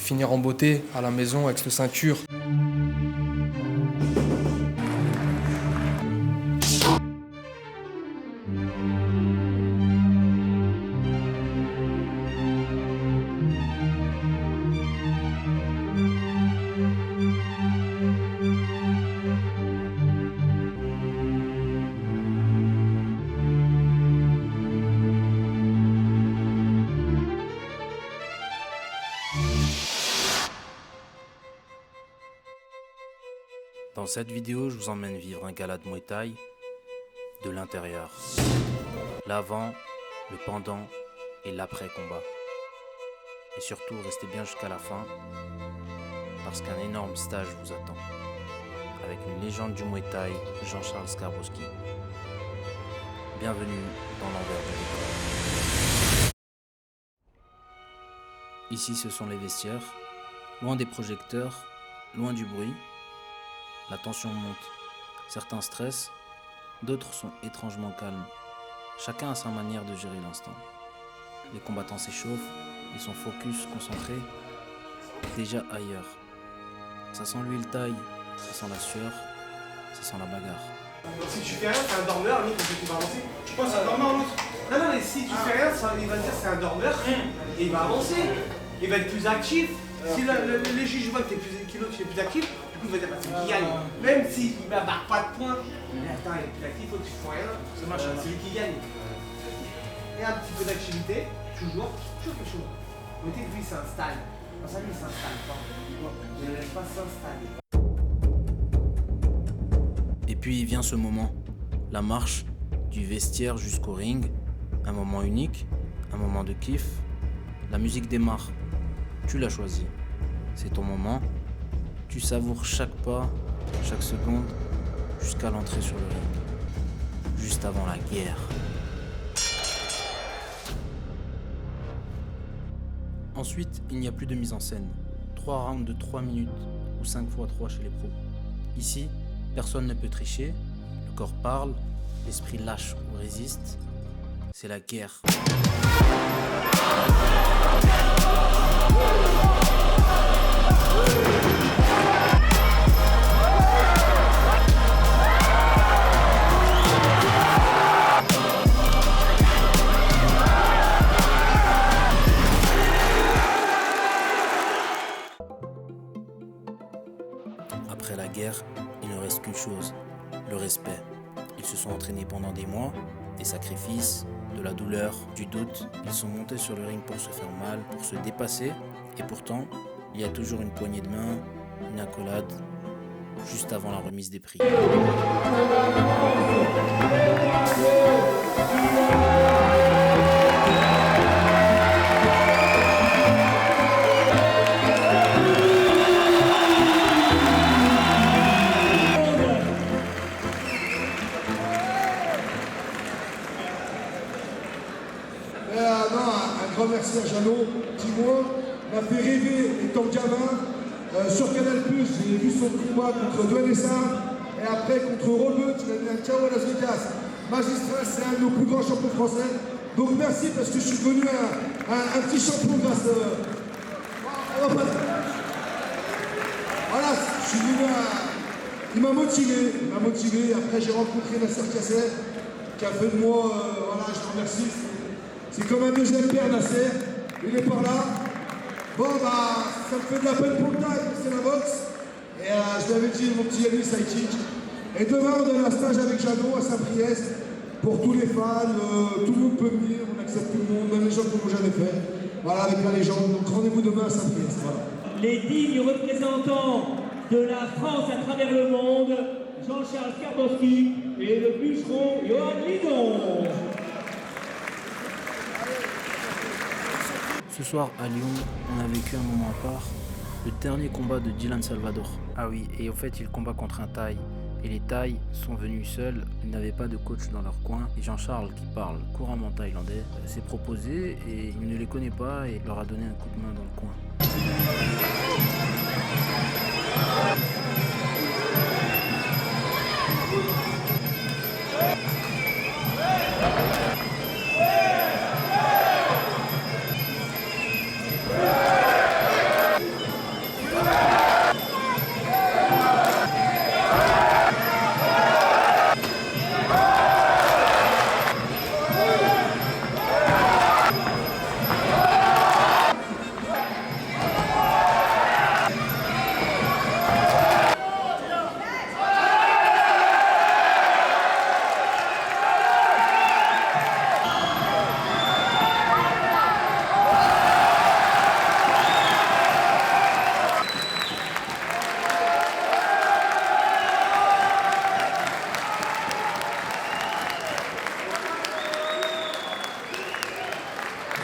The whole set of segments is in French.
finir en beauté à la maison avec cette ceinture. Dans cette vidéo, je vous emmène vivre un gala de Muay Thai de l'intérieur. L'avant, le pendant et l'après-combat. Et surtout, restez bien jusqu'à la fin, parce qu'un énorme stage vous attend. Avec une légende du Muay Thai, Jean-Charles Skarbowski. Bienvenue dans l'envers du décor. Ici, ce sont les vestiaires, loin des projecteurs, loin du bruit. La tension monte, certains stressent, d'autres sont étrangement calmes. Chacun a sa manière de gérer l'instant. Les combattants s'échauffent, ils sont focus, concentrés, déjà ailleurs. Ça sent l'huile taille, ça sent la sueur, ça sent la bagarre. Donc si tu fais rien, c'est un dormeur, lui, quand tu vas avancer. Tu penses à un dormeur l'autre? Non, mais si tu fais rien, il va dire c'est un dormeur, et il va avancer, il va être plus actif. Si le juge voit que l'autre est plus actif, du coup il va dire c'est lui qui gagne. Même s'il ne marque pas de points, mais attends, il est plus actif, tu fais rien, c'est lui qui gagne. Et un petit peu d'activité, toujours quelque chose. Vous mettez que lui s'installe. Comme ça, lui il s'installe pas. Il ne laisse pas s'installer. Et puis vient ce moment, la marche du vestiaire jusqu'au ring, un moment unique, un moment de kiff. La musique démarre, tu l'as choisi, c'est ton moment, tu savoures chaque pas, chaque seconde, jusqu'à l'entrée sur le ring, juste avant la guerre. Ensuite, il n'y a plus de mise en scène, 3 rounds de 3 minutes ou 5 x 3 chez les pros. Ici, personne ne peut tricher, le corps parle, l'esprit lâche ou résiste. C'est la guerre. Après la guerre, il ne reste qu'une chose, le respect. Ils se sont entraînés pendant des mois, des sacrifices, de la douleur, du doute. Ils sont montés sur le ring pour se faire mal, pour se dépasser. Et pourtant, il y a toujours une poignée de main, une accolade, juste avant la remise des prix. Un grand merci à Jeannot, Timon, m'a fait rêver étant gamin. Sur Canal+, j'ai vu son combat contre Dwayne Essar et après contre Robert, il a mis un KO à Las Vegas. Magistral, c'est un de nos plus grands champions français. Donc merci parce que je suis devenu un petit champion grâce voilà, je suis devenu il m'a motivé. Après j'ai rencontré Nasser Kassem qui a fait de moi, voilà, je te remercie. C'est comme un deuxième père, Nasser, il est par là. Bon, bah, ça me fait de la peine pour le taille, c'est la boxe. Et je l'avais dit, mon petit ami sidekick. Et demain, on a un stage avec Jeannot à Saint-Priest. Pour tous les fans, tout le monde peut venir, on accepte tout le monde, même les gens qui n'ont jamais fait. Voilà, avec la légende. Donc rendez-vous demain à Saint-Priest. Voilà. Les dignes représentants de la France à travers le monde, Jean-Charles Skarbowski et le bûcheron Johan Lidon. Ce soir à Lyon, on a vécu un moment à part, le dernier combat de Dylan Salvador. Ah oui, et au fait il combat contre un Thaï. Et les Thaïs sont venus seuls, ils n'avaient pas de coach dans leur coin. Et Jean-Charles, qui parle couramment thaïlandais, s'est proposé et il ne les connaît pas et leur a donné un coup de main dans le coin.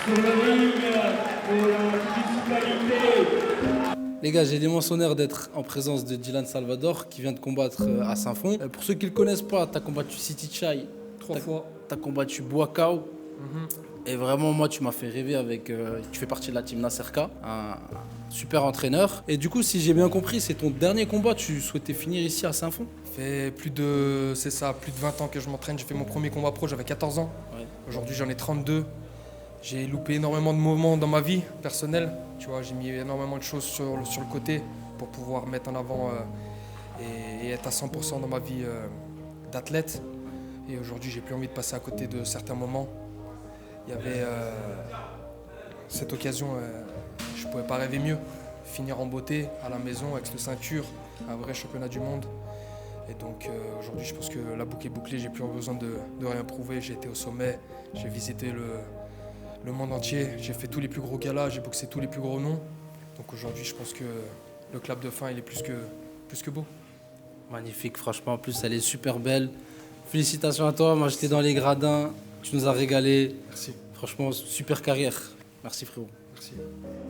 sur le ring de la municipalité. Les gars, j'ai l'immense honneur d'être en présence de Dylan Salvador qui vient de combattre à Saint-Fond. Pour ceux qui ne le connaissent pas, tu as combattu City Chai 3 fois. Tu as combattu Boakao. Et vraiment, moi, tu m'as fait rêver avec... tu fais partie de la team Nasserka, un super entraîneur. Et du coup, si j'ai bien compris, c'est ton dernier combat. Tu souhaitais finir ici à Saint-Fond? Fait plus de 20 ans que je m'entraîne. J'ai fait mon premier combat pro, j'avais 14 ans. Ouais. Aujourd'hui, j'en ai 32. J'ai loupé énormément de moments dans ma vie personnelle. Tu vois, j'ai mis énormément de choses sur le côté pour pouvoir mettre en avant et être à 100% dans ma vie d'athlète. Et aujourd'hui, j'ai plus envie de passer à côté de certains moments. Il y avait cette occasion, je ne pouvais pas rêver mieux. Finir en beauté à la maison avec cette ceinture, un vrai championnat du monde. Et donc aujourd'hui, je pense que la boucle est bouclée, j'ai plus besoin de rien prouver. J'ai été au sommet, j'ai visité le monde entier, j'ai fait tous les plus gros galas, j'ai boxé tous les plus gros noms. Donc aujourd'hui, je pense que le clap de fin, il est plus que beau. Magnifique, franchement, en plus, elle est super belle. Félicitations à toi, moi j'étais dans les gradins, tu nous as régalé. Merci. Franchement, super carrière. Merci frérot. Merci.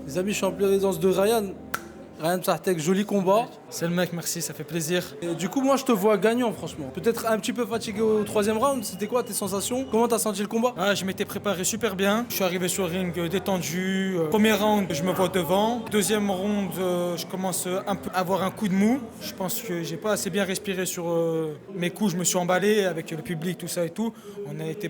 Les amis, je suis en pleine résidence de Ryan. Ryan Psartek, joli combat. C'est le mec, merci, ça fait plaisir. Et du coup, moi, je te vois gagnant, franchement. Peut-être un petit peu fatigué au troisième round. C'était quoi tes sensations? Comment t'as senti le combat? Ah, je m'étais préparé super bien. Je suis arrivé sur le ring détendu. Premier round, je me vois devant. Deuxième round, je commence un peu à avoir un coup de mou. Je pense que j'ai pas assez bien respiré sur mes coups. Je me suis emballé avec le public, tout ça et tout.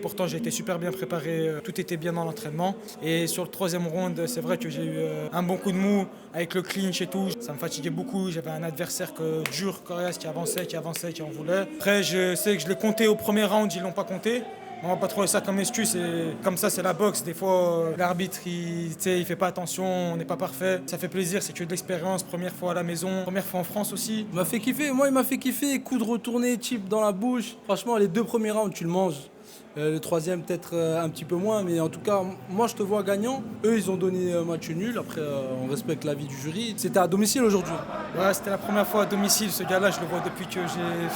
Pourtant, j'ai été super bien préparé. Tout était bien dans l'entraînement. Et sur le troisième round, c'est vrai que j'ai eu un bon coup de mou avec le clinch et tout. Ça me fatiguait beaucoup. J'avais un adversaire dur, coriace, qui avançait, qui en voulait. Après, je sais que je l'ai compté au premier round, ils l'ont pas compté. On va pas trouver ça comme excuse, comme ça c'est la boxe. Des fois, l'arbitre, il fait pas attention, on n'est pas parfait. Ça fait plaisir, c'est que de l'expérience, première fois à la maison, première fois en France aussi. Il m'a fait kiffer, moi il m'a fait kiffer, coup de retourné, chip dans la bouche. Franchement, les deux premiers rounds, tu le manges. Le troisième peut-être un petit peu moins, mais en tout cas, moi je te vois gagnant. Eux, ils ont donné match nul, après on respecte l'avis du jury. C'était à domicile aujourd'hui? Ouais, c'était la première fois à domicile, ce gars-là, je le vois depuis que j'ai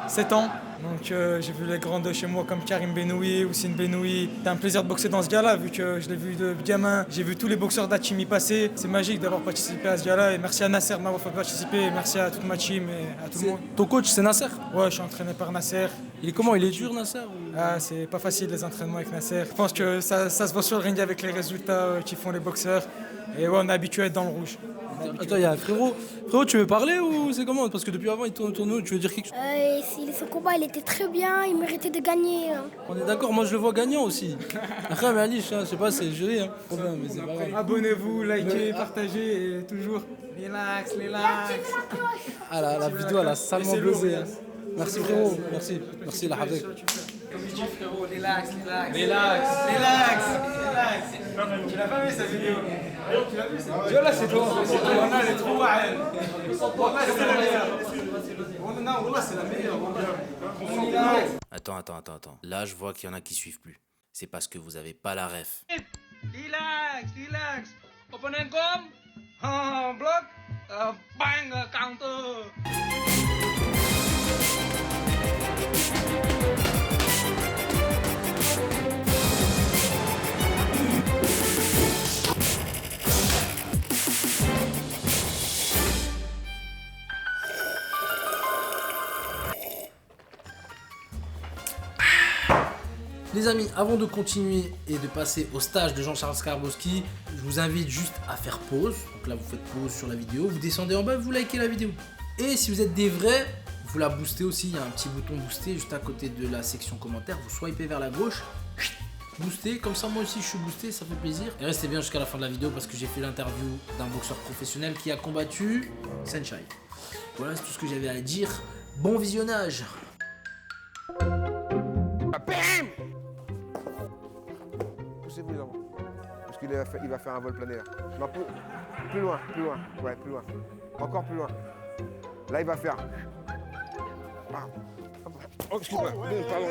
7 ans. Donc j'ai vu les grands de chez moi comme Karim Benoui, Houssine Benoui. C'est un plaisir de boxer dans ce gars-là, vu que je l'ai vu de gamin. J'ai vu tous les boxeurs d'Hachimi passer. C'est magique d'avoir participé à ce gars-là. Et merci à Nasser de m'avoir fait participer. Et merci à toute ma team et à tout le monde. Ton coach, c'est Nasser? Ouais, je suis entraîné par Nasser. Il est comment? Il est dur, Nasser Ah, c'est pas facile les entraînements avec Nasser. Je pense que ça se voit sur le ring avec les résultats qu'ils font les boxeurs. Et ouais, on est habitué à être dans le rouge. Attends, il y a un frérot. Frérot, tu veux parler ou c'est comment? Parce que depuis avant, il tourne autour de nous. Tu veux dire quelque chose? Ce combat, il était très bien, il méritait de gagner. On est d'accord, moi je le vois gagnant aussi. Après, mais Ali, je sais pas, c'est le jury. Hein. Mais c'est pas grave. Abonnez-vous, likez, partagez et toujours relax. Ah la vidéo, elle a salement buzzé. Hein. Merci frérot, merci la Havek. Frérot, relax. Tu l'as pas vu cette vidéo? Tu l'as vu cette vidéo? Là, c'est toi. Wallah, elle est trop wild. Wallah, c'est la meilleure. Wallah, c'est la meilleure. Attends. Là, je vois qu'il y en a qui suivent plus. C'est parce que vous avez pas la ref. Relax. Opponent come. Block. Bang, counter. Les amis, avant de continuer et de passer au stage de Jean-Charles Skarbowski, je vous invite juste à faire pause. Donc là, vous faites pause sur la vidéo, vous descendez en bas, vous likez la vidéo. Et si vous êtes des vrais, vous la boostez aussi. Il y a un petit bouton booster juste à côté de la section commentaires. Vous swipez vers la gauche, boostez. Comme ça, moi aussi, je suis boosté, ça fait plaisir. Et restez bien jusqu'à la fin de la vidéo parce que j'ai fait l'interview d'un boxeur professionnel qui a combattu Senchai. Voilà, c'est tout ce que j'avais à dire. Bon visionnage. Poussez-vous les enfants. Parce qu'il va faire un vol plané là. Non, plus loin. Ouais, plus loin. Encore plus loin. Là, il va faire. Bam. Oh, excuse-moi. Bon, pardon.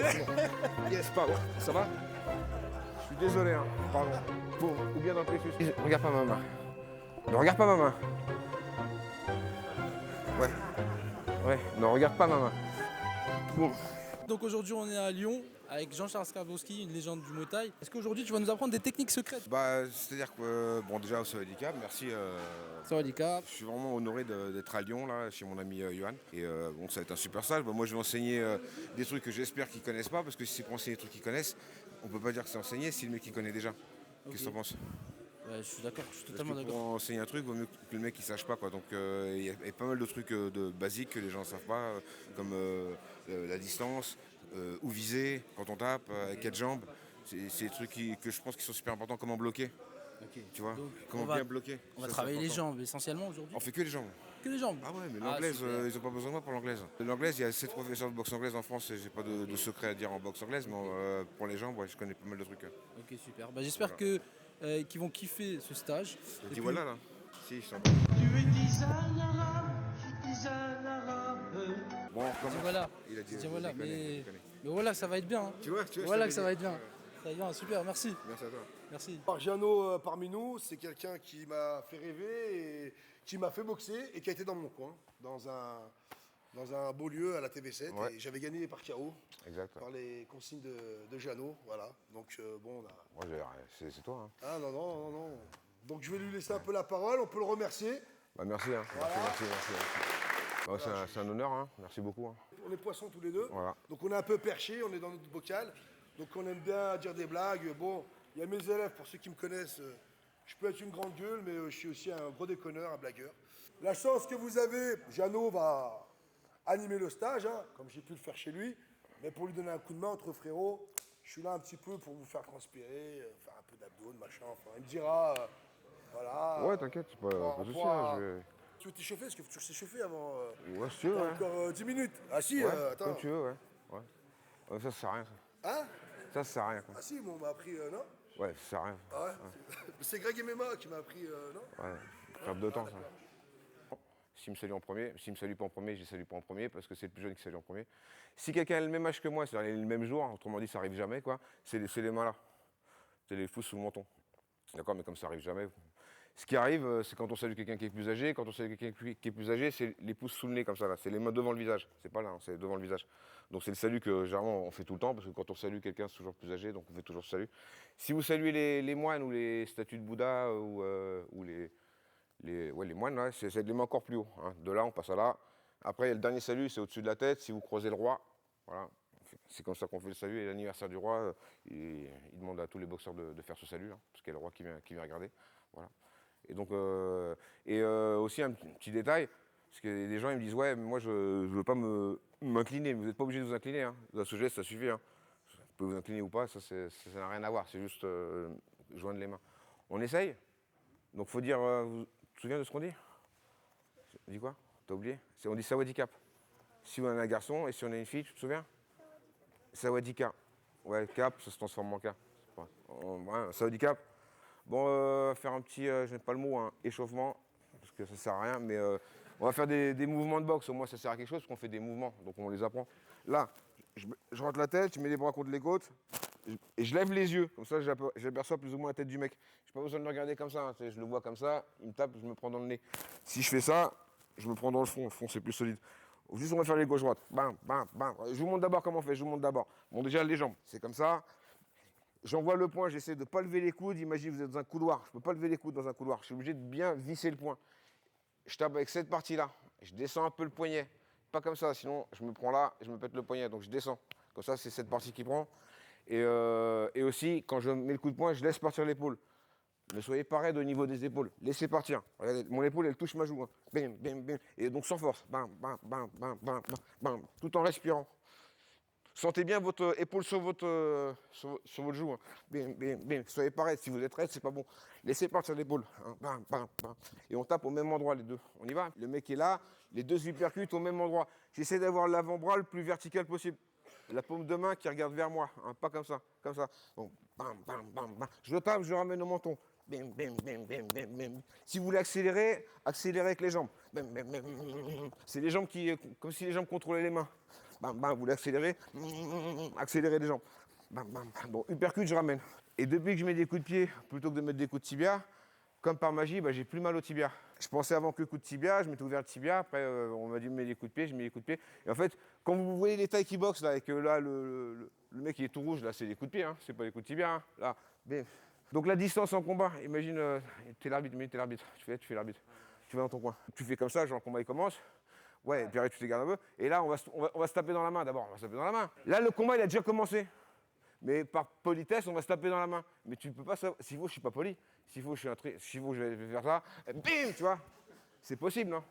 Yes, pardon. Ça va? Je suis désolé, hein. Pardon. Bon, ou bien dans le plexus. Regarde pas ma main. Ne regarde pas ma main. Ouais. Non, regarde pas ma main. Bon. Donc aujourd'hui on est à Lyon avec Jean-Charles Skarbowski, une légende du Muay Thai. Est-ce qu'aujourd'hui tu vas nous apprendre des techniques secrètes? Bah, c'est-à-dire que, bon, déjà au Sawadika, merci. Sawadika. Je suis vraiment honoré d'être à Lyon, là, chez mon ami Johan. Et bon, ça va être un super stage. Bah, moi, je vais enseigner des trucs que j'espère qu'ils connaissent pas, parce que si c'est pour enseigner des trucs qu'ils connaissent, on peut pas dire que c'est enseigné si le mec il connaît déjà. Qu'est-ce que t'en penses? Ouais, je suis d'accord, je suis totalement Pour d'accord. enseigner un truc, vaut mieux que le mec il sache pas, quoi. Donc il y a pas mal de trucs de basiques que les gens ne savent pas, comme la distance, où viser quand on tape, avec quelle jambe. C'est des trucs que je pense qui sont super importants, comment bloquer. Tu vois, Donc, comment bien bloquer. On va Ça, travailler c'est les important. jambes essentiellement aujourd'hui. On fait que les jambes. Que les jambes. Ah ouais, mais l'anglaise, super. ils ont pas besoin de moi pour l'anglaise. L'anglaise, il y a 7 professeurs de boxe anglaise en France, et j'ai pas de secret à dire en boxe anglaise, mais pour les jambes, ouais, je connais pas mal de trucs. Ok, super. Bah, j'espère que qu'ils vont kiffer ce stage. Je Et dis puis- voilà là. Si, je sens. Tu es dis un arabe, dis un arabe. Bon, on recommence. Dis voilà. Il a dit Dis voilà, je déconne, je mais déconne. voilà, ça va être bien. Hein. Tu vois, je Voilà t'avais que ça dit. va être bien. Ça va être bien, super, merci. Merci à toi. Merci. Jeannot parmi nous, c'est quelqu'un qui m'a fait rêver et qui m'a fait boxer et qui a été dans mon coin, dans un beau lieu à la TV7. Ouais. Et j'avais gagné par KO, Exact. par les consignes de Jeannot. Voilà. Donc bon, on a... Moi, c'est toi. Hein. Ah non, non, non, non. Donc je vais lui laisser un peu la parole, on peut le remercier. Bah, merci. Hein. Merci. Bah, c'est un honneur. Hein. Merci beaucoup. Hein. On est poissons tous les deux. Voilà. Donc on est un peu perché, on est dans notre bocal. Donc on aime bien dire des blagues. Bon, il y a mes élèves, pour ceux qui me connaissent, je peux être une grande gueule, mais je suis aussi un gros déconneur, un blagueur. La chance que vous avez, Jeannot va animer le stage, hein, comme j'ai pu le faire chez lui. Mais pour lui donner un coup de main entre frérots, je suis là un petit peu pour vous faire transpirer, faire un peu d'abdos, de machin. Enfin, il me dira, voilà. Ouais, t'inquiète, pas de soucis. pourra- Hein, je vais- Tu veux t'échauffer? Est-ce que tu veux s'échauffer avant Ouais, si tu veux. t'as Ouais. encore 10 minutes. Ah si, Ouais, attends. comme tu veux, ouais. Ouais, ça sert à rien, ça. Hein? Ça sert à rien, quoi. Ah si, bon, on m'a appris, non? Ouais, ça sert à rien. Ah ouais? C'est Greg MMA qui m'a appris, non? Ouais, perte de temps, ça. S'il me salue en premier, s'il me salue pas en premier, je ne salue pas en premier parce que c'est le plus jeune qui salue en premier. Si quelqu'un a le même âge que moi, c'est-à-dire le même jour, autrement dit, ça arrive jamais, quoi, c'est les mains là. C'est les pouces sous le menton. D'accord, mais comme ça arrive jamais. Ce qui arrive, c'est quand on salue quelqu'un qui est plus âgé. Quand on salue quelqu'un qui est plus âgé, c'est les pouces sous le nez, comme ça, là. C'est les mains devant le visage. C'est pas là, hein, c'est devant le visage. Donc c'est le salut que généralement on fait tout le temps, parce que quand on salue quelqu'un, c'est toujours plus âgé, donc on fait toujours ce salut. Si vous saluez les moines ou les statues de Bouddha ou les moines, là, c'est les mains encore plus haut. Hein. De là, on passe à là. Après, il y a le dernier salut, c'est au-dessus de la tête. Si vous croisez le roi, voilà. C'est comme ça qu'on fait le salut. Et l'anniversaire du roi, il demande à tous les boxeurs de faire ce salut, hein, parce qu'il y a le roi qui vient regarder. Voilà. Et donc, aussi un petit détail, parce que les gens ils me disent ouais, mais moi je ne veux pas m'incliner. Vous n'êtes pas obligé de vous incliner. Hein. La geste, ça suffit. Hein. Vous pouvez vous incliner ou pas, ça n'a rien à voir. C'est juste joindre les mains. On essaye. Donc faut dire. Tu te souviens de ce qu'on dit? On dit quoi? T'as oublié? On dit Sawadika. Si on a un garçon et si on a une fille, tu te souviens? Sawadika. Ouais, cap, ça se transforme en K. Ouais, Sawadika. Bon, faire un petit, je n'aime pas le mot, hein, échauffement, parce que ça sert à rien, mais on va faire des mouvements de boxe. Au moins, ça sert à quelque chose, parce qu'on fait des mouvements, donc on les apprend. Là, je rentre la tête, je mets les bras contre les côtes, et je lève les yeux. Comme ça, j'aperçois plus ou moins la tête du mec. J'ai pas besoin de me regarder comme ça, hein, je le vois comme ça, il me tape, je me prends dans le nez. Si je fais ça, je me prends dans le front c'est plus solide. Juste, on va faire les gauche-droite. Bam, bam, bam. Je vous montre d'abord comment on fait, je vous montre d'abord. Bon, déjà, les jambes, c'est comme ça. J'envoie le poing, j'essaie de ne pas lever les coudes. Imagine, vous êtes dans un couloir. Je ne peux pas lever les coudes dans un couloir. Je suis obligé de bien visser le poing. Je tape avec cette partie-là. Je descends un peu le poignet. Pas comme ça, sinon je me prends là et je me pète le poignet. Donc je descends. Comme ça, c'est cette partie qui prend. Et aussi, quand je mets le coup de poing, je laisse partir l'épaule. Ne soyez pas raide au niveau des épaules. Laissez partir. Regardez, mon épaule, elle touche ma joue. Hein. Bam, bam, bam. Et donc sans force. Bam, bam, bam, bam, bam, bam, bam. Tout en respirant. Sentez bien votre épaule sur votre joue. Hein. Bim, bim, bim. Soyez pas raide. Si vous êtes raide, c'est pas bon. Laissez partir l'épaule. Hein. Bam, bam, bam. Et on tape au même endroit, les deux. On y va. Le mec est là. Les deux uppercuts au même endroit. J'essaie d'avoir l'avant-bras le plus vertical possible. La paume de main qui regarde vers moi. Hein. Pas comme ça. Comme ça. Donc, bam, bam, bam, bam. Je le tape, je le ramène au menton. Bim, bim, bim, bim, bim, bim. Si vous voulez accélérer, accélérez avec les jambes. Bim, bim, bim, bim. C'est les jambes comme si les jambes contrôlaient les mains. Bam, bam, vous voulez accélérer, accélérez les jambes. Bam, bam. Bon, uppercut, je ramène. Et depuis que je mets des coups de pied, plutôt que de mettre des coups de tibia, comme par magie, bah, j'ai plus mal au tibia. Je pensais avant que le coup de tibia, je m'étais ouvert le tibia, après on m'a dit de mettre les coups de pied, j'ai mis les coups de pied. Et en fait, quand vous voyez les tailles qui boxent là, et que là, le mec qui est tout rouge, là, c'est les coups de pied, hein, c'est pas les coups de tibia, hein, là, bim. Donc la distance en combat, imagine, t'es l'arbitre, mais t'es l'arbitre, tu fais l'arbitre, tu vas dans ton coin. Tu fais comme ça, genre le combat il commence, ouais, et puis après tu te gardes un peu, et là on va se taper dans la main d'abord, on va se taper dans la main. Là le combat il a déjà commencé. Mais par politesse, on va se taper dans la main. Mais tu ne peux pas savoir. S'il faut, je ne suis pas poli. S'il faut, je vais faire ça. Bim, tu vois. C'est possible, non?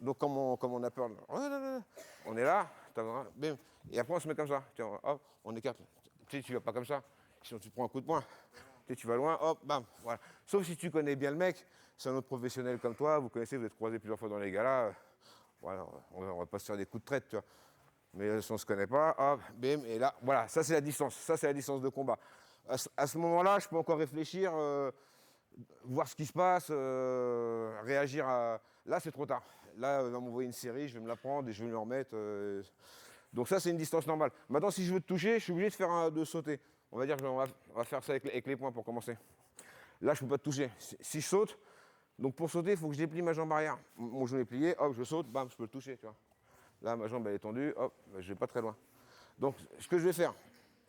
Donc comme on a peur, on est là, bim. Et après, on se met comme ça. Tiens, hop, on écarte. Tu sais, tu ne vas pas comme ça. Sinon, tu te prends un coup de poing. Tu vas loin, hop, bam, voilà. Sauf si tu connais bien le mec, c'est un autre professionnel comme toi, vous connaissez, vous êtes croisés plusieurs fois dans les galas. Voilà, on va pas se faire des coups de traite, tu vois. Mais si on ne se connaît pas, hop, bim, et là, voilà, ça c'est la distance. Ça c'est la distance de combat. À ce moment-là, je peux encore réfléchir, voir ce qui se passe, réagir à... Là, c'est trop tard. Là, on va m'envoyer une série, je vais me la prendre et je vais me la remettre. Donc ça, c'est une distance normale. Maintenant, si je veux te toucher, je suis obligé de sauter. On va dire qu'on va faire ça avec les poings pour commencer. Là, je ne peux pas te toucher. Si je saute, donc pour sauter, il faut que je déplie ma jambe arrière. Mon genou est plié, hop, je saute, bam, je peux le toucher, tu vois. Là, ma jambe elle est tendue, hop, je vais pas très loin. Donc, ce que je vais faire,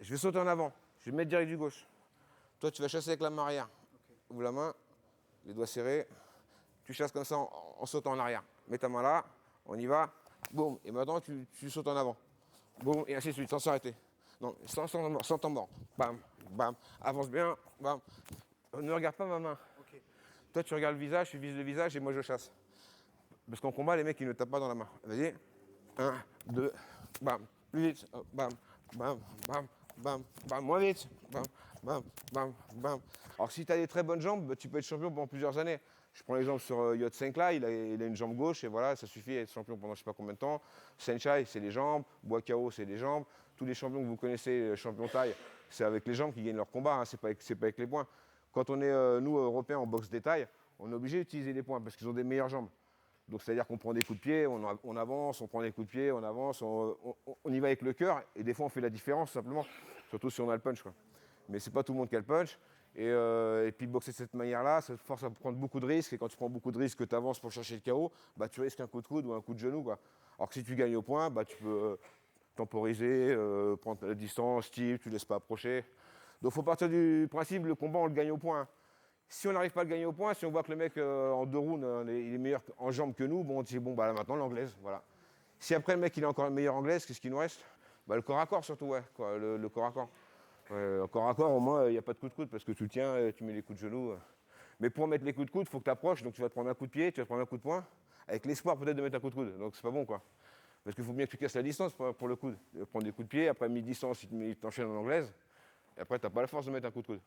je vais sauter en avant, je vais me mettre direct du gauche. Toi, tu vas chasser avec la main arrière. Ouvre la main, les doigts serrés. Tu chasses comme ça en sautant en arrière. Mets ta main là, on y va, boum. Et maintenant, tu sautes en avant. Boum, et ainsi de suite, sans s'arrêter. Non, sans temps mort. Bam, bam, avance bien, bam. Ne regarde pas ma main. Okay. Toi, tu regardes le visage, tu vises le visage et moi, je chasse. Parce qu'en combat, les mecs, ils ne tapent pas dans la main. Vas-y. 1, 2, bam, plus vite, bam, bam, bam, bam, bam, moins vite, bam, bam, bam, bam. Alors si tu as des très bonnes jambes, bah, tu peux être champion pendant plusieurs années. Je prends l'exemple sur Yot Senkla, il a une jambe gauche et voilà, ça suffit à être champion pendant je ne sais pas combien de temps. Senchai, c'est les jambes, Boakao, c'est les jambes. Tous les champions que vous connaissez, champions taille, c'est avec les jambes qu'ils gagnent leur combat, hein, c'est pas avec les poings. Quand on est, nous, Européens, en boxe détail, on est obligé d'utiliser les poings parce qu'ils ont des meilleures jambes. Donc c'est-à-dire qu'on prend des coups de pied, on avance, on prend des coups de pied, on avance, on y va avec le cœur et des fois on fait la différence simplement, surtout si on a le punch, quoi. Mais c'est pas tout le monde qui a le punch et puis boxer de cette manière-là, ça te force à prendre beaucoup de risques et quand tu prends beaucoup de risques que tu avances pour chercher le KO, bah, tu risques un coup de coude ou un coup de genou, quoi. Alors que si tu gagnes au point, bah, tu peux temporiser, prendre la distance, tu laisses pas approcher. Donc il faut partir du principe, le combat on le gagne au point. Si on n'arrive pas à le gagner au point, si on voit que le mec en 2 rounds, il est meilleur en jambes que nous, bon, on dit bon, bah là maintenant l'anglaise, voilà. Si après le mec il est encore meilleur anglaise, qu'est-ce qu'il nous reste? Bah le corps à corps surtout, ouais, quoi, le corps à corps. Le corps à corps, au moins, il n'y a pas de coup de coude parce que tu le tiens, tu mets les coups de genoux. Mais pour mettre les coups de coude, il faut que tu approches, donc tu vas te prendre un coup de pied, tu vas te prendre un coup de poing, avec l'espoir peut-être de mettre un coup de coude, donc c'est pas bon, quoi. Parce qu'il faut bien que tu casses la distance pour le coude. Prendre des coups de pied, après mi-distance, il t'enchaîne en anglaise, et après tu n'as pas la force de mettre un coup de coude.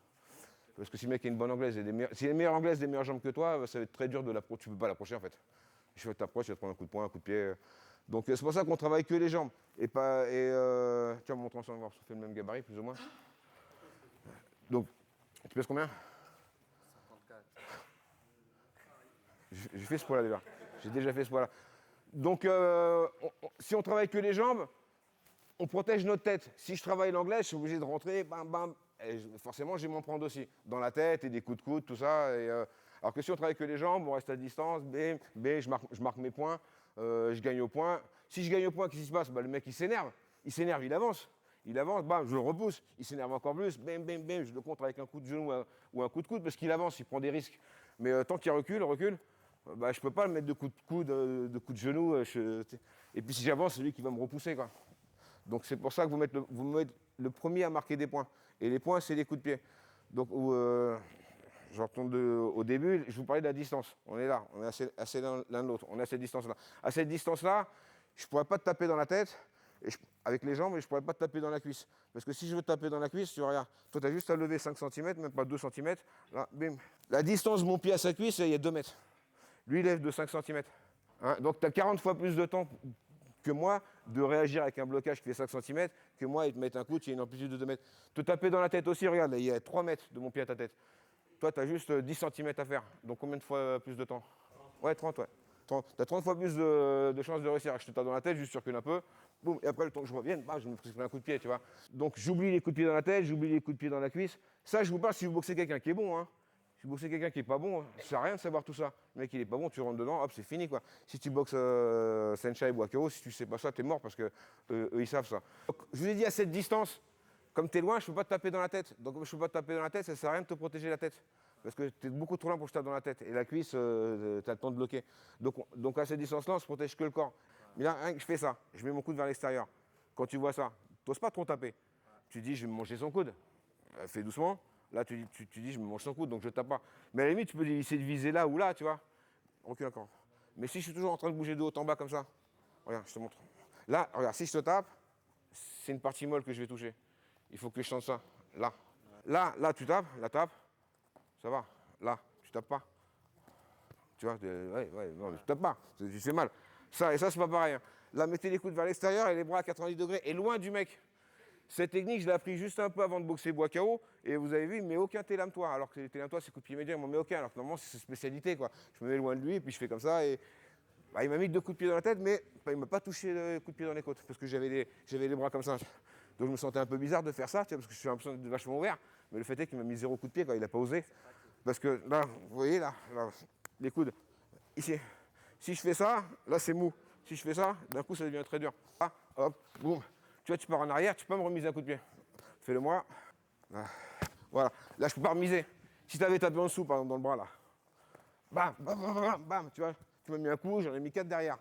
Parce que si le mec a une bonne anglaise, si les meilleures anglaises, des meilleures jambes que toi, ça va être très dur de l'approcher. Tu ne peux pas l'approcher en fait. Je vais t'approcher, tu vas te prendre un coup de poing, un coup de pied. Donc c'est pour ça qu'on travaille que les jambes. Et pas. Tu vas me montrer ensemble, voir si on fait le même gabarit, plus ou moins. Donc, tu pèses combien? 54. J'ai fait ce poids-là déjà. J'ai déjà fait ce poids-là. Donc si on travaille que les jambes, on protège notre tête. Si je travaille l'anglaise, je suis obligé de rentrer, bam, bam. Et forcément, je vais m'en prendre aussi, dans la tête et des coups de coude, tout ça. Alors que si on travaille que les jambes, on reste à distance, je marque mes points, je gagne au point. Si je gagne au point, qu'est-ce qui se passe? Bah, le mec, il s'énerve, il avance. Il avance, bam, je le repousse, il s'énerve encore plus, je le contre avec un coup de genou ou un coup de coude parce qu'il avance, il prend des risques. Mais tant qu'il recule, bah, je ne peux pas le mettre de coups de coude, de coups de genou. Et puis si j'avance, c'est lui qui va me repousser, quoi. Donc c'est pour ça que vous mettez le premier à marquer des points. Et les points, c'est les coups de pied. Donc, je retourne au début, je vous parlais de la distance. On est là, on est assez l'un de l'autre. On est à cette distance-là. À cette distance-là, je ne pourrais pas te taper dans la tête avec les jambes et je ne pourrais pas te taper dans la cuisse. Parce que si je veux te taper dans la cuisse, tu regardes, toi, tu as juste à lever 5 cm, même pas 2 cm. Là, bim. La distance de mon pied à sa cuisse, il y a 2 mètres. Lui, il lève de 5 cm. Hein, donc, tu as 40 fois plus de temps que moi de réagir avec un blocage qui fait 5 cm que moi et te mettre un coup qui a une amplitude de 2 mètres. Te taper dans la tête aussi, regarde, là, il y a 3 mètres de mon pied à ta tête. Toi, tu as juste 10 cm à faire. Donc combien de fois plus de temps? Ouais, 30, ouais. Tu as 30 fois plus de chances de réussir. Je te tape dans la tête, juste recule un peu. Boum, et après, le temps que je revienne, bah, je me pris un coup de pied, tu vois. Donc j'oublie les coups de pied dans la tête, j'oublie les coups de pied dans la cuisse. Ça, je vous parle si vous boxez quelqu'un qui est bon, hein. Tu bosses quelqu'un qui est pas bon, ça sert à rien de savoir tout ça. Le mec il est pas bon, tu rentres dedans, hop, c'est fini quoi. Si tu boxes Senchai et Boakao, si tu sais pas ça, t'es mort parce que eux ils savent ça. Donc, je vous ai dit à cette distance, comme t'es loin, je peux pas te taper dans la tête. Donc comme je peux pas te taper dans la tête, ça sert à rien de te protéger la tête. Parce que t'es beaucoup trop loin pour que je tape dans la tête. Et la cuisse, t'as le temps de bloquer. Donc à cette distance-là, on se protège que le corps. Mais là, rien que je fais ça, je mets mon coude vers l'extérieur. Quand tu vois ça, t'oses pas trop taper. Tu dis, je vais me manger son coude. Fais doucement. Là, tu dis, je me mange son coude, donc je tape pas. Mais à la limite, tu peux essayer de viser là ou là, tu vois. Recule encore. Mais si je suis toujours en train de bouger de haut en bas comme ça, regarde, je te montre. Là, regarde, si je te tape, c'est une partie molle que je vais toucher. Il faut que je sente ça. Là. Là, tu tapes, la tape. Ça va. Là, tu tapes pas. Tu vois, non, mais tu tapes pas. Tu fais mal. Ça, et ça, c'est pas pareil. Hein. Là, mettez les coudes vers l'extérieur et les bras à 90 degrés et loin du mec. Cette technique, je l'ai appris juste un peu avant de boxer Boakao. Et vous avez vu, il ne met aucun télame-toi. Alors que les télame-toi, c'est coup de pied médian, il m'en met aucun. Alors que normalement, c'est sa spécialité, quoi. Je me mets loin de lui et puis je fais comme ça. Et bah, il m'a mis 2 coups de pied dans la tête, mais bah, il ne m'a pas touché le coup de pied dans les côtes. Parce que j'avais les bras comme ça. Donc je me sentais un peu bizarre de faire ça, parce que je suis l'impression d'être vachement ouvert. Mais le fait est qu'il m'a mis 0 coup de pied, quoi. Il n'a pas osé. Parce que là, vous voyez, là, les coudes. Ici. Si je fais ça, là, c'est mou. Si je fais ça, d'un coup, ça devient très dur. Ah, hop, boum. Tu vois, tu pars en arrière, tu peux me remiser un coup de pied. Fais-le moi. Voilà. Là, je peux pas remiser. Si tu avais tapé en dessous, par exemple, dans le bras, là. Bam, bam, bam, bam, bam. Tu vois, tu m'as mis un coup, j'en ai mis 4 derrière.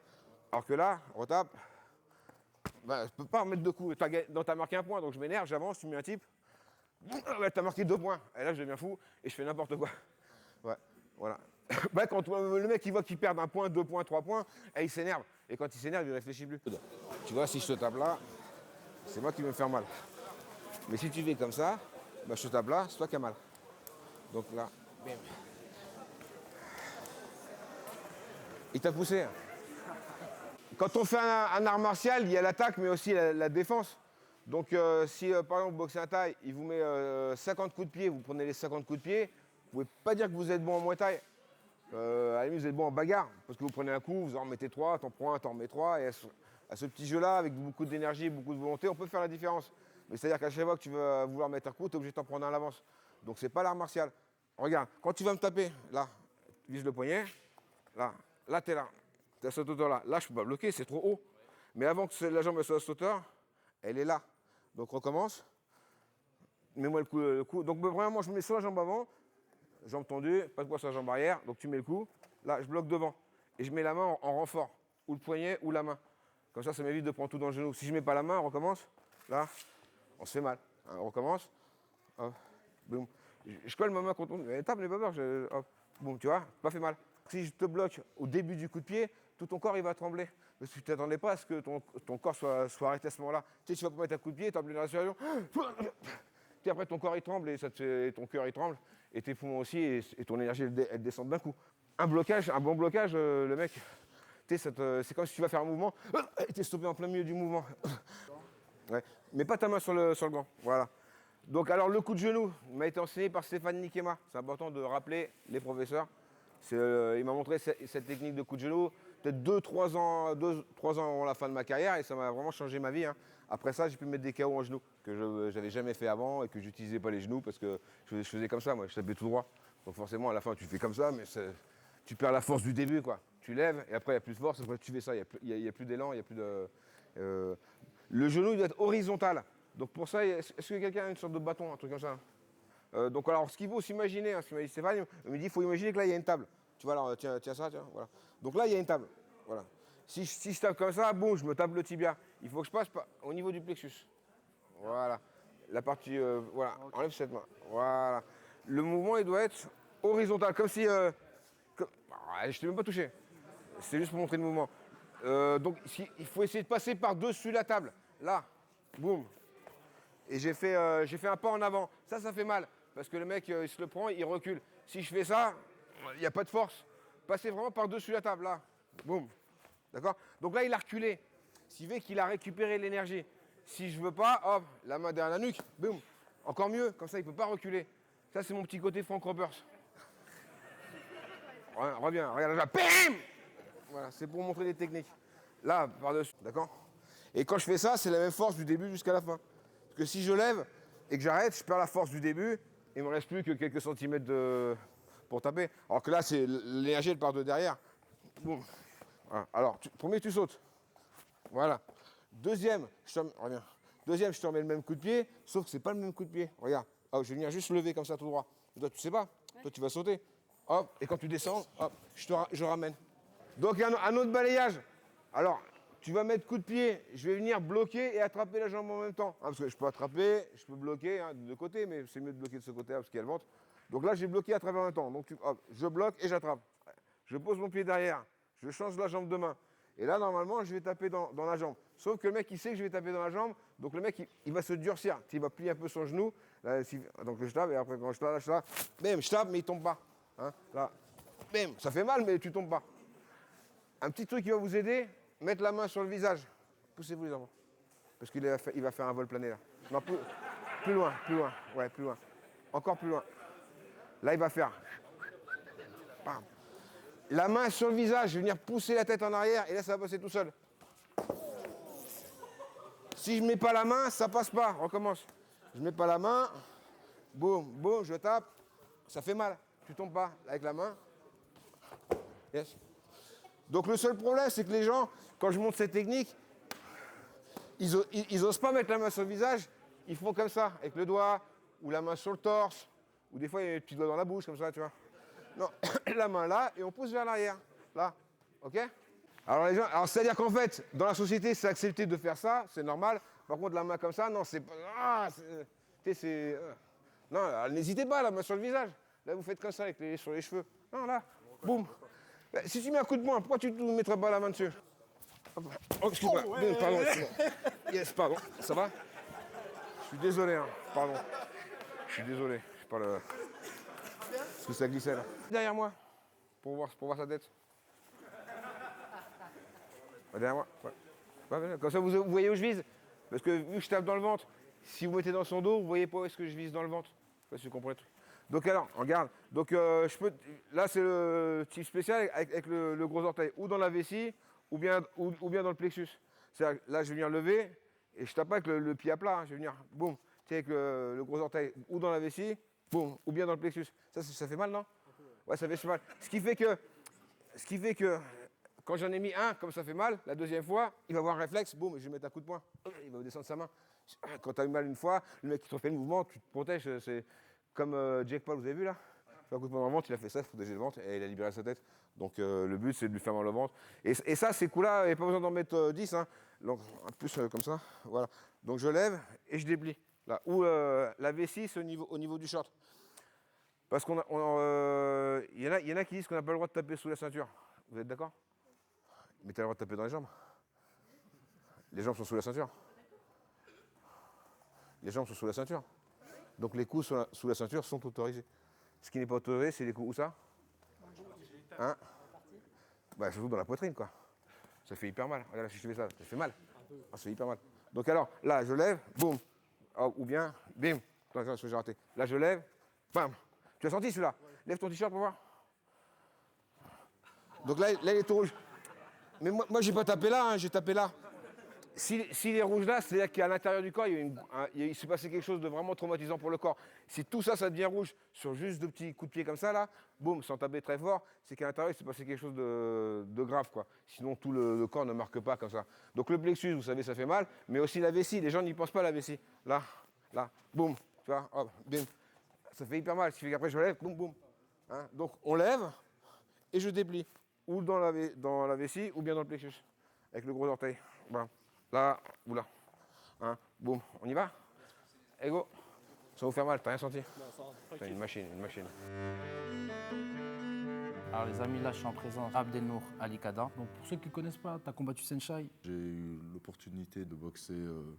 Alors que là, on retape. Bah, je peux pas remettre 2 coups. Donc, tu as marqué un point, donc je m'énerve, j'avance, tu mets un type. Ouais, tu as marqué 2 points. Et là, je deviens fou et je fais n'importe quoi. Ouais, voilà. Bah, quand le mec il voit qu'il perd 1 point, 2 points, 3 points, et il s'énerve. Et quand il s'énerve, il réfléchit plus. Tu vois, si je te tape là, c'est moi qui vais me faire mal. Mais si tu fais comme ça, bah, je te tape là, c'est toi qui as mal. Donc là, bim. Il t'a poussé. Hein. Quand on fait un art martial, il y a l'attaque, mais aussi la défense. Donc si par exemple vous boxez un Thaï, il vous met 50 coups de pied, vous prenez les 50 coups de pied, vous pouvez pas dire que vous êtes bon en Muay Thai. À la limite, vous êtes bon en bagarre, parce que vous prenez un coup, vous en remettez 3, t'en prends un, t'en remets 3, et à ce petit jeu-là, avec beaucoup d'énergie, beaucoup de volonté, on peut faire la différence. Mais c'est-à-dire qu'à chaque fois que tu vas vouloir mettre un coup, tu es obligé de t'en prendre un à l'avance. Donc c'est pas l'art martial. Regarde, quand tu vas me taper, là, tu vises le poignet, là t'es là, t'es à cette hauteur-là. Là, je peux pas bloquer, c'est trop haut. Mais avant que la jambe soit à cette hauteur, elle est là. Donc recommence, mets-moi le coup. Donc vraiment, je me mets sur la jambe avant, jambe tendue, pas de poids sur la jambe arrière, donc tu mets le coup. Là, je bloque devant et je mets la main en renfort, ou le poignet ou la main. Comme ça m'évite de prendre tout dans le genou. Si je mets pas la main, on recommence. Là, on se fait mal. Hein, on recommence. Hop, boum. Je colle ma main contre ton... Tape, n'aie pas peur. Hop, boum, tu vois, pas fait mal. Si je te bloque au début du coup de pied, tout ton corps il va trembler. Parce que tu ne t'attendais pas à ce que ton corps soit arrêté à ce moment-là. Tu sais, tu vas pas mettre un coup de pied, tu as plein de respiration. Puis après, ton corps il tremble et ton cœur il tremble. Et tes poumons aussi, et ton énergie elle descend d'un coup. Un bon blocage, le mec, c'est comme si tu vas faire un mouvement, et tu es stoppé en plein milieu du mouvement. Ouais. Mais pas ta main sur le gant. Voilà. Donc, alors, le coup de genou m'a été enseigné par Stéphane Nikema. C'est important de rappeler les professeurs. Il m'a montré cette technique de coup de genou, peut-être 2-3 ans avant la fin de ma carrière, et ça m'a vraiment changé ma vie. Hein. Après ça, j'ai pu mettre des KO en genoux, que je n'avais jamais fait avant, et que j'utilisais pas les genoux, parce que je faisais comme ça, moi, je tapais tout droit. Donc forcément, à la fin, tu fais comme ça, mais tu perds la force du début, quoi. Tu lèves, et après, il n'y a plus de force, après, tu fais ça, il n'y a plus d'élan, il n'y a plus de... Le genou, il doit être horizontal. Donc pour ça, est-ce que quelqu'un a une sorte de bâton, un truc comme ça? Donc alors, ce qu'il faut s'imaginer, hein, ce qu'il m'a dit Stéphane, il me dit, il faut imaginer que là, il y a une table. Tu vois, alors, tiens ça, tiens, voilà. Donc là, il y a une table, voilà. Si je tape comme ça, boum, je me tape le tibia. Il faut que je passe au niveau du plexus. Voilà. La partie, voilà, enlève cette main. Voilà. Le mouvement, il doit être horizontal, comme si... je ne t'ai même pas touché. C'est juste pour montrer le mouvement. Donc, il faut essayer de passer par-dessus la table. Là, boum. Et j'ai fait un pas en avant. Ça fait mal. Parce que le mec, il se le prend, il recule. Si je fais ça, il n'y a pas de force. Passez vraiment par-dessus la table, là. Boum. D'accord? Donc là, il a reculé. Ce qui fait qu'il a récupéré l'énergie. Si je veux pas, hop, la main derrière la nuque, boum. Encore mieux, comme ça, il ne peut pas reculer. Ça, c'est mon petit côté Frank Roberts. Reviens, regarde là. Bim! Voilà, c'est pour montrer des techniques. Là, par-dessus, d'accord? Et quand je fais ça, c'est la même force du début jusqu'à la fin. Parce que si je lève et que j'arrête, je perds la force du début, et il ne me reste plus que quelques centimètres pour taper. Alors que là, c'est l'énergie, elle part de derrière. Boum. Voilà. Alors, premier, tu sautes. Voilà. Deuxième, reviens. Deuxième, je te remets le même coup de pied, sauf que c'est pas le même coup de pied. Regarde. Oh, je vais venir juste lever comme ça tout droit. Toi, tu sais pas. Toi, tu vas sauter. Hop. Et quand tu descends, hop, je ramène. Donc, un autre balayage. Alors, tu vas mettre coup de pied, je vais venir bloquer et attraper la jambe en même temps. Parce que je peux attraper, je peux bloquer de deux côtés, mais c'est mieux de bloquer de ce côté-là parce qu'il y a le ventre. Donc là, j'ai bloqué à travers en même temps. Donc hop, je bloque et j'attrape. Je pose mon pied derrière, je change la jambe de main. Et là, normalement, je vais taper dans la jambe. Sauf que le mec, il sait que je vais taper dans la jambe, donc le mec, il va se durcir. Il va plier un peu son genou. Là, donc je tape, et après, quand je tape, bam, je tape, mais il tombe pas. Hein, là, bam, ça fait mal, mais tu tombes pas. Un petit truc qui va vous aider, mettre la main sur le visage. Poussez-vous les enfants. Parce qu'il va faire un vol plané là. Non, plus loin. Ouais, plus loin. Encore plus loin. Là, il va faire. Bam. La main sur le visage, je vais venir pousser la tête en arrière et là, ça va passer tout seul. Si je ne mets pas la main, ça passe pas. Recommence. Je ne mets pas la main. Boum, boum, je tape. Ça fait mal. Tu tombes pas avec la main. Yes. Donc le seul problème, c'est que les gens, quand je montre cette technique, ils osent pas mettre la main sur le visage, ils font comme ça, avec le doigt, ou la main sur le torse, ou des fois il y a des petits doigts dans la bouche, comme ça, tu vois. Non, la main là, et on pousse vers l'arrière, là, ok? Alors c'est-à-dire qu'en fait, dans la société, c'est accepté de faire ça, c'est normal. Par contre, la main comme ça, non, c'est pas... Non, n'hésitez pas, la main sur le visage. Là, vous faites comme ça, sur les cheveux. Non, là, boum. Si tu mets un coup de poing, pourquoi tu ne mettrais pas la main dessus? Oh, excuse-moi, pardon, excuse-moi. Yes, pardon, ça va? Je suis désolé, hein, pardon. Je suis désolé, je parle... Parce que ça glissait, là. Derrière moi, pour voir sa tête. Derrière moi, ouais. Comme ça, vous voyez où je vise? Parce que vu que je tape dans le ventre, si vous mettez dans son dos, vous voyez pas où est-ce que je vise dans le ventre. Je sais pas si vous comprenez tout. Donc alors, regarde. Donc là c'est le type spécial avec le gros orteil, ou dans la vessie, ou bien dans le plexus. C'est-à-dire, là je vais venir lever et je tape pas avec le pied à plat. Hein. Je vais venir, boum, avec le gros orteil, ou dans la vessie, boum, ou bien dans le plexus. Ça fait mal, non? Ouais, ça fait mal. Ce qui fait que quand j'en ai mis un, comme ça fait mal, la deuxième fois, il va avoir un réflexe, boum, je vais mettre un coup de poing. Il va descendre sa main. Quand tu as eu mal une fois, le mec qui te fait le mouvement, tu te protèges. C'est comme Jake Paul, vous avez vu là? Il fait un coup de poing dans le ventre, il a fait ça, il faut protéger le ventre et il a libéré sa tête. Donc le but, c'est de lui faire mal au ventre. Et ça, ces coups-là, il n'y a pas besoin d'en mettre 10. Hein. Donc, un peu plus comme ça. Voilà. Donc je lève et je déplie. Là. Ou la vessie, c'est au niveau du short. Parce qu'il y en a qui disent qu'on n'a pas le droit de taper sous la ceinture. Vous êtes d'accord? Mais tu as le droit de taper dans les jambes. Les jambes sont sous la ceinture. Les jambes sont sous la ceinture. Donc les coups sous la ceinture sont autorisés. Ce qui n'est pas autorisé, c'est les coups où ça? Hein? Bah, surtout dans la poitrine, quoi. Ça fait hyper mal. Regarde, si je fais ça, ça fait mal. Ah, ça fait hyper mal. Donc alors, là, je lève, boum. Oh, ou bien, bim. Attends, ce que j'ai raté. Là, je lève, bam. Tu as senti celui-là? Lève ton t-shirt pour voir. Donc là, il est tout rouge. Mais moi j'ai pas tapé là, hein, j'ai tapé là. S'il est rouge là, c'est-à-dire qu'à l'intérieur du corps, il s'est passé quelque chose de vraiment traumatisant pour le corps. Si tout ça, ça devient rouge sur juste 2 petits coups de pied comme ça, là, boum, sans taper très fort, c'est qu'à l'intérieur, il s'est passé quelque chose de grave, quoi. Sinon, tout le corps ne marque pas comme ça. Donc le plexus, vous savez, ça fait mal, mais aussi la vessie, les gens n'y pensent pas à la vessie. Là, boum, tu vois, hop, bim. Ça fait hyper mal, ce qui fait qu'après je lève, boum, boum. Hein, donc on lève et je déplie. Ou dans la vessie, ou bien dans le plexus, avec le gros orteil. Voilà. Là, ou là. Hein, boum, on y va? Et go. Ça va vous faire mal, t'as rien senti? C'est une machine. Alors les amis, là je suis en présence d'Abdelnour Alikada. Donc pour ceux qui ne connaissent pas, tu as combattu Saenchai. J'ai eu l'opportunité de boxer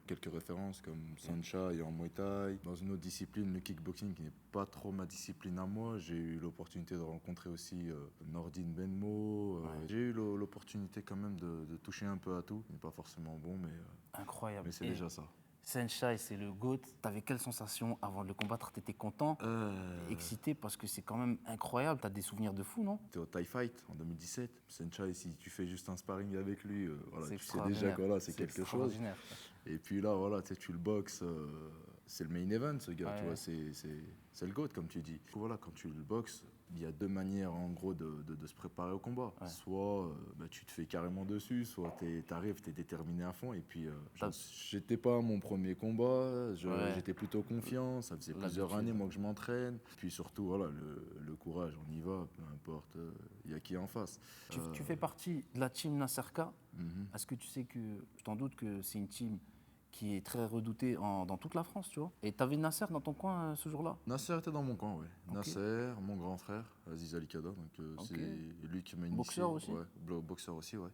quelques références comme Saenchai en Muay Thai. Dans une autre discipline, le kickboxing qui n'est pas trop ma discipline à moi, j'ai eu l'opportunité de rencontrer aussi Nordine Benmo. J'ai eu l'opportunité quand même de toucher un peu à tout. Il n'est pas forcément bon, mais, incroyable. Mais c'est déjà ça. Saenchai, c'est le GOAT. T'avais quelle sensation avant de le combattre? T'étais content, excité, parce que c'est quand même incroyable. T'as des souvenirs de fou, non? T'es au Thai Fight en 2017. Saenchai, si tu fais juste un sparring avec lui, voilà, tu sais extraordinaire. déjà que voilà, c'est quelque chose. Et puis là, voilà, tu le boxes c'est le main event, ce gars, Ouais. tu vois, c'est le GOAT, comme tu dis. Voilà, quand tu le boxes, il y a deux manières, en gros, de se préparer au combat. Ouais. Soit tu te fais carrément dessus, soit t'arrives, t'es déterminé à fond. Et puis, T'as- j'étais pas à mon premier combat, Ouais. j'étais plutôt confiant, ça faisait plusieurs L'habitude. années, moi, que je m'entraîne. Puis surtout, voilà, le courage, on y va, peu importe, il y a qui en face. Tu fais partie de la team Nasserka. Mhm. Est-ce que tu sais que, je t'en doute que c'est une team qui est très redoutée dans toute la France, tu vois. Et t'avais Nasser dans ton coin ce jour-là? Nasser était dans mon coin, oui. Ok. Nasser, mon grand frère, Aziz Ali Kada, donc Ok. c'est lui qui m'a initié. Boxeur aussi? Ouais, boxeur aussi, ouais.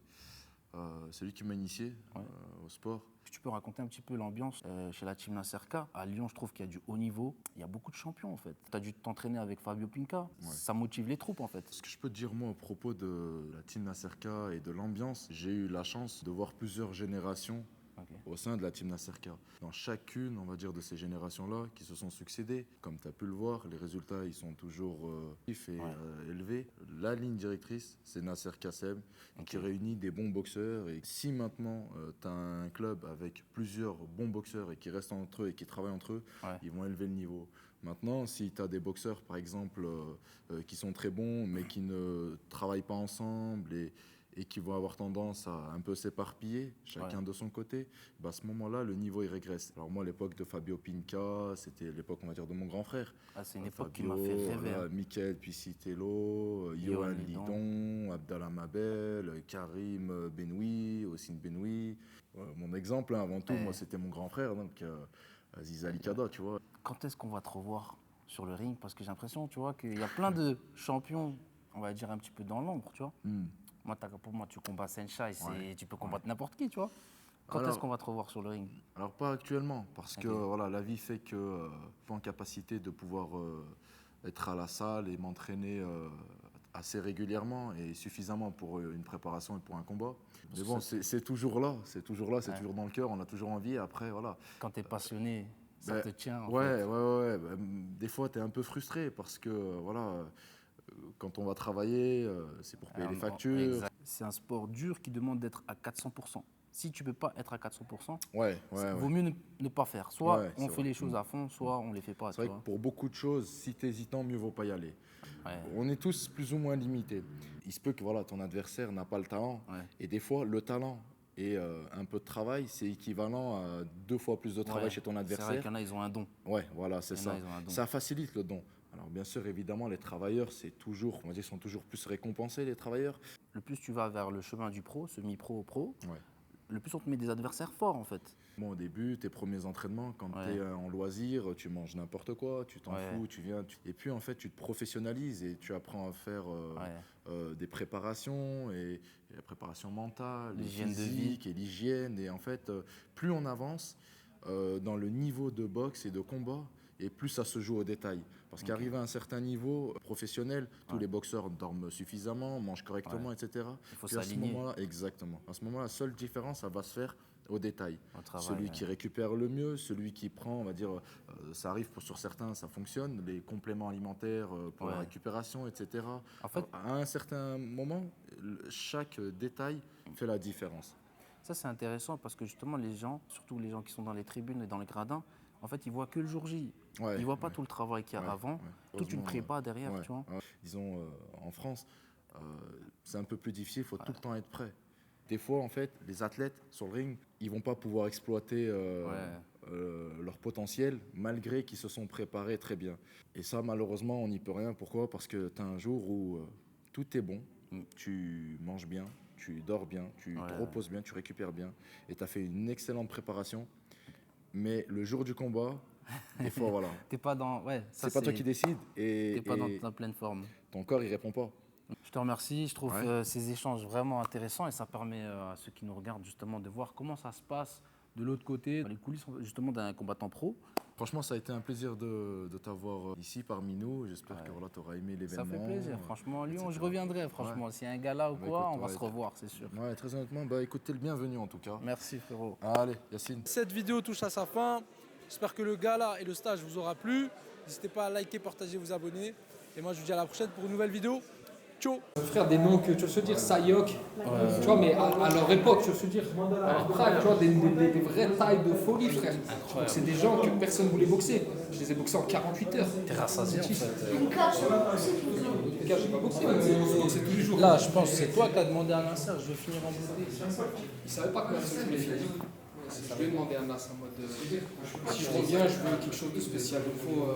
C'est lui qui m'a initié Ouais. au sport. Tu peux raconter un petit peu l'ambiance chez la team Nasserka. À Lyon, je trouve qu'il y a du haut niveau. Il y a beaucoup de champions, en fait. Tu as dû t'entraîner avec Fabio Pinca. Ouais. Ça motive les troupes, en fait. Ce que je peux te dire, moi, à propos de la team Nasserka et de l'ambiance, j'ai eu la chance de voir plusieurs générations Ok. au sein de la team Nasserka. Dans chacune, on va dire, de ces générations-là qui se sont succédées, comme tu as pu le voir, les résultats, ils sont toujours élevés. La ligne directrice, c'est Nasser Kassem, qui réunit des bons boxeurs. Et si maintenant, tu as un club avec plusieurs bons boxeurs et qui restent entre eux et qui travaillent entre eux, Ouais. ils vont élever le niveau. Maintenant, si tu as des boxeurs, par exemple, qui sont très bons, mais qui ne travaillent pas ensemble et qui vont avoir tendance à un peu s'éparpiller, chacun de son côté, bah à ce moment-là, le niveau, il régresse. Alors moi, à l'époque de Fabio Pinca, c'était l'époque, on va dire, de mon grand frère. Ah, c'est une époque qui Fabio, m'a fait rêver. voilà, hein. Michael Piscitello, Johan Lidon, Abdallah Mabel, Karim Benoui, Ossine Benoui. Mon exemple, hein, avant tout, moi, c'était mon grand frère, donc Aziz Ali Kada, tu vois. Quand est-ce qu'on va te revoir sur le ring? Parce que j'ai l'impression, tu vois, qu'il y a plein de champions, on va dire un petit peu dans l'ombre, tu vois. Moi, pour moi, tu combats Sencha et tu peux combattre n'importe qui, tu vois. Quand est-ce qu'on va te revoir sur le ring? Alors, pas actuellement, parce que voilà, la vie fait que je suis pas en capacité de pouvoir être à la salle et m'entraîner assez régulièrement et suffisamment pour une préparation et pour un combat. Mais bon, c'est toujours là, c'est toujours dans le cœur, on a toujours envie. Après, voilà. Quand tu es passionné, ça te tient. En ouais, fait. ouais. Bah, des fois, tu es un peu frustré parce que, voilà, quand on va travailler, c'est pour payer les factures. Exact. C'est un sport dur qui demande d'être à 400%. Si tu ne peux pas être à 400%, vaut mieux ne pas faire. Soit on fait les choses à fond, soit on ne les fait pas. C'est vrai que pour beaucoup de choses, si tu es hésitant, mieux vaut pas y aller. On est tous plus ou moins limités. Il se peut que voilà, ton adversaire n'a pas le talent. Et des fois, le talent et un peu de travail, c'est équivalent à 2 fois plus de travail chez ton adversaire. C'est vrai qu'il y en a, ils ont un don. Ouais, voilà, c'est ça. Don. Ça facilite le don. Alors bien sûr, évidemment, les travailleurs, c'est toujours, on va dire, sont toujours plus récompensés, les travailleurs. Le plus tu vas vers le chemin du pro, semi-pro au pro, le plus on te met des adversaires forts, en fait. Bon, au début, tes premiers entraînements, quand tu es en loisir, tu manges n'importe quoi, tu t'en fous, tu viens. Et puis, en fait, tu te professionnalises et tu apprends à faire des préparations et la préparation mentale, l'hygiène de physique et l'hygiène. Et en fait, plus on avance dans le niveau de boxe et de combat, et plus ça se joue au détail. Parce qu'arrivé à un certain niveau professionnel, tous les boxeurs dorment suffisamment, mangent correctement, etc. Il faut s'aligner. Exactement. À ce moment-là, la seule différence, ça va se faire au détail. Travail, celui qui récupère le mieux, celui qui prend, on va dire, ça arrive sur certains, ça fonctionne, les compléments alimentaires pour la récupération, etc. En fait, à un certain moment, chaque détail fait la différence. Ça, c'est intéressant parce que justement, les gens, surtout les gens qui sont dans les tribunes et dans les gradins, en fait, ils voient que le jour J. Ils ne voient pas tout le travail qu'il y a avant, toute une prépa derrière, tu vois. Disons, en France, c'est un peu plus difficile, il faut tout le temps être prêt. Des fois, en fait, les athlètes sur le ring, ils ne vont pas pouvoir exploiter leur potentiel malgré qu'ils se sont préparés très bien. Et ça, malheureusement, on n'y peut rien. Pourquoi? Parce que tu as un jour où tout est bon, tu manges bien, tu dors bien, tu te reposes bien, tu récupères bien, et tu as fait une excellente préparation. Mais le jour du combat, des fois, voilà. T'es pas dans... c'est pas toi qui décides. T'es pas dans ta pleine forme. Ton corps, il répond pas. Je te remercie. Je trouve ces échanges vraiment intéressants et ça permet à ceux qui nous regardent justement de voir comment ça se passe de l'autre côté, les coulisses justement d'un combattant pro. Franchement, ça a été un plaisir de t'avoir ici parmi nous. J'espère que voilà, tu auras aimé l'événement. Ça fait plaisir. Franchement, Lyon, je reviendrai. Franchement, s'il y a un gala ou quoi, on va se revoir, c'est sûr. Ouais, très honnêtement, écoute, t'es le bienvenu en tout cas. Merci frérot. Allez, Yacine. Cette vidéo touche à sa fin. J'espère que le gala et le stage vous aura plu. N'hésitez pas à liker, partager, vous abonner. Et moi, je vous dis à la prochaine pour une nouvelle vidéo. Chaud. Frère, des noms que tu veux se dire, Sayok, tu vois, mais à leur époque, tu veux se dire, à leur prime, tu vois, des vraies tailles de folie, frère. Donc c'est des gens que personne ne voulait boxer. Je les ai boxés en 48 heures. T'es rassasié en fait. Les gars, j'ai pas boxé, mais on boxait tous les jours. Là, je pense que c'est toi qui as demandé à Nasser, je veux finir en beauté. Il savait pas combien je voulais finir. Je lui ai demandé à Nas en mode, si je reviens, je veux quelque chose de spécial. Il faut